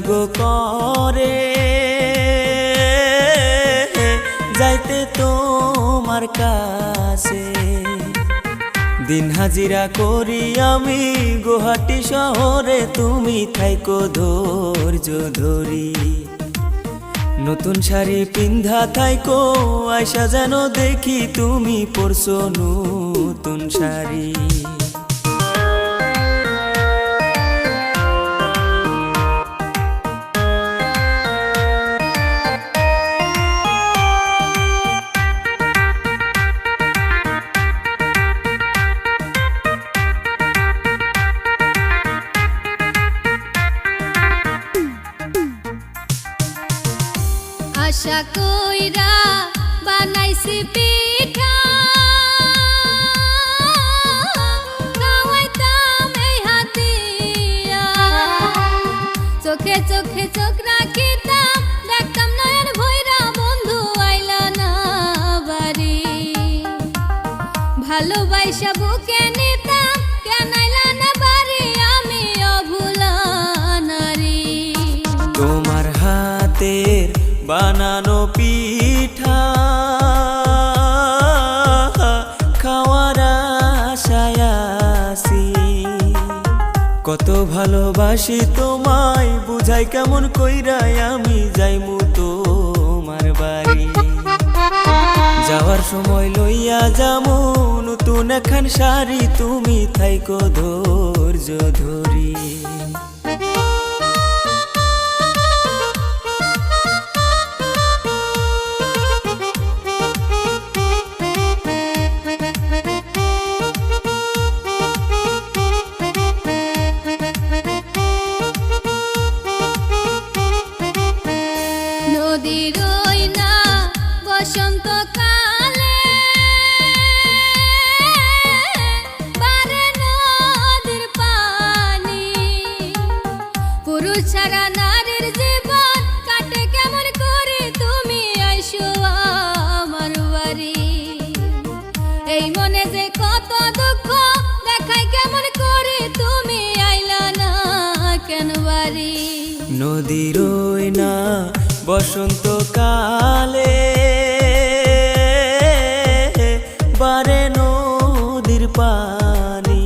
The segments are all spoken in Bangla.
গো করে যাইতে তোমার কাছে। দিন হাজিরা করি আমি গুয়াহাটি শহরে, তুমি থাইকো ধৈর্য ধরি। নতুন শাড়ি পিন্ধা থাইকো আয়সা যেন দেখি তুমি পরছো নতুন শাড়ি। আশা কইরা বানাইছি পিঠা, খাওয়াইতাম এই হাতিয়া। চোখে চোখে চোখ রাখিতাম, দেখতাম নয়ন ভৈরা বন্ধু আইলা না বাড়ি। ভালোবাসা বুকে নিতাম, কেন আইলা না বাড়ি, আমি অভুলা নারী। তোমার হাতের বানানো পিঠা খাওয়ার আশায় আছি। কত ভালোবাসি তোমায়, বুঝাই কেমন কইরাই আমি যাইমু তোমার বাড়ি। যাওয়ার সময় লইয়া যামু নতুন একখান শাড়ি, তুমি থাইকো ধৈর্য ধরি। নদীর ওই না বসন্তকালে বারে নদীর পানি। পুরুষ ছাড়া নারীর জীবন কাটে কেমন করে, তুমি আইসো আমার বাড়ি। এই মনে যে কত দুঃখ দেখাই কেমন করে, তুমি আইলা না কেন বাড়ি। নদীর ওই না বসন্তকালে বারে নদীর পানি।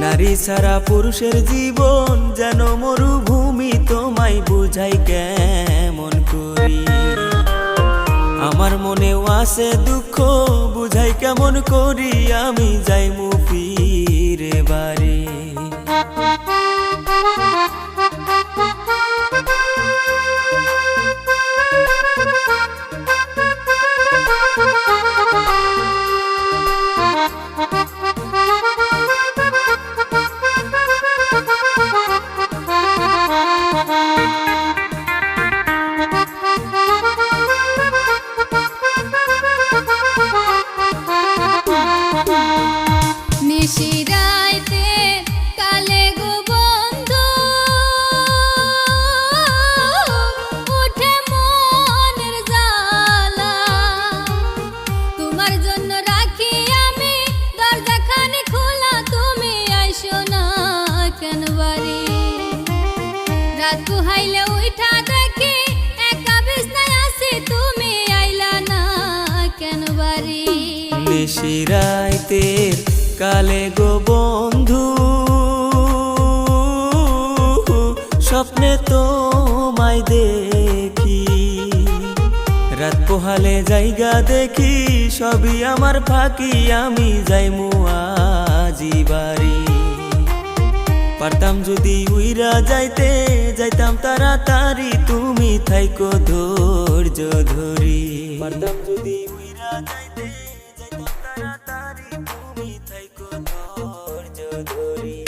নারী ছাড়া পুরুষের জীবন যেন মরুভূমি, তোমায় বুঝাই কেমন করি। আমার মনেও আছে দুঃখ, বুঝাই কেমন করি, আমি যাইমু ফিরে বাড়ি। নিশিরাইতে কালে গো বন্ধু উঠে মনের জ্বালা। তোমার জন্য রাখি আমি দরজাখানি খোলা, তুমি আইসো না কেন বাড়ি। রাত পুহাইলে উঠা দেখি একা বিছনায় আছি, তুমি আইলা না কেন বাড়ি। নিশিরাইতের কালে গো বন্ধু স্বপ্নে তোমায় দেখি। রাত পোহালে জায়গা দেখি, সবই আমার ফাঁকি, আমি যাইমু আজি বাড়ি। পারতাম যদি উইরা যাইতে, যাইতাম তাড়াতাড়ি, তুমি থাইকো ধৈর্য ধরি। পারতাম যদি উইরা যাইতে, যাইতাম তাড়াতাড়ি, তুমি থাইকো ধৈর্য ধরি।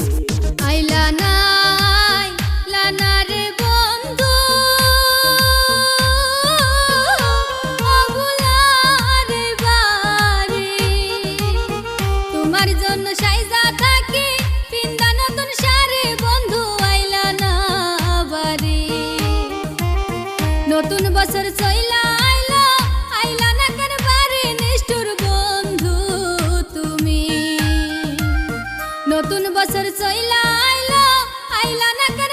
আইলা নাই লানা রে বন্ধু, অবুলা রে বাড়ি। তোমার জন্য সাইজা থাকি পিন্দা নতুন শাড়ি, বন্ধু আইলা না বাড়ি। নতুন বছর চইলা আইলা, আইলা না কেন বাড়ি, নিষ্ঠুর বন্ধু তুমি। নতুন বছর চইলা আইলা, আইলা না কেন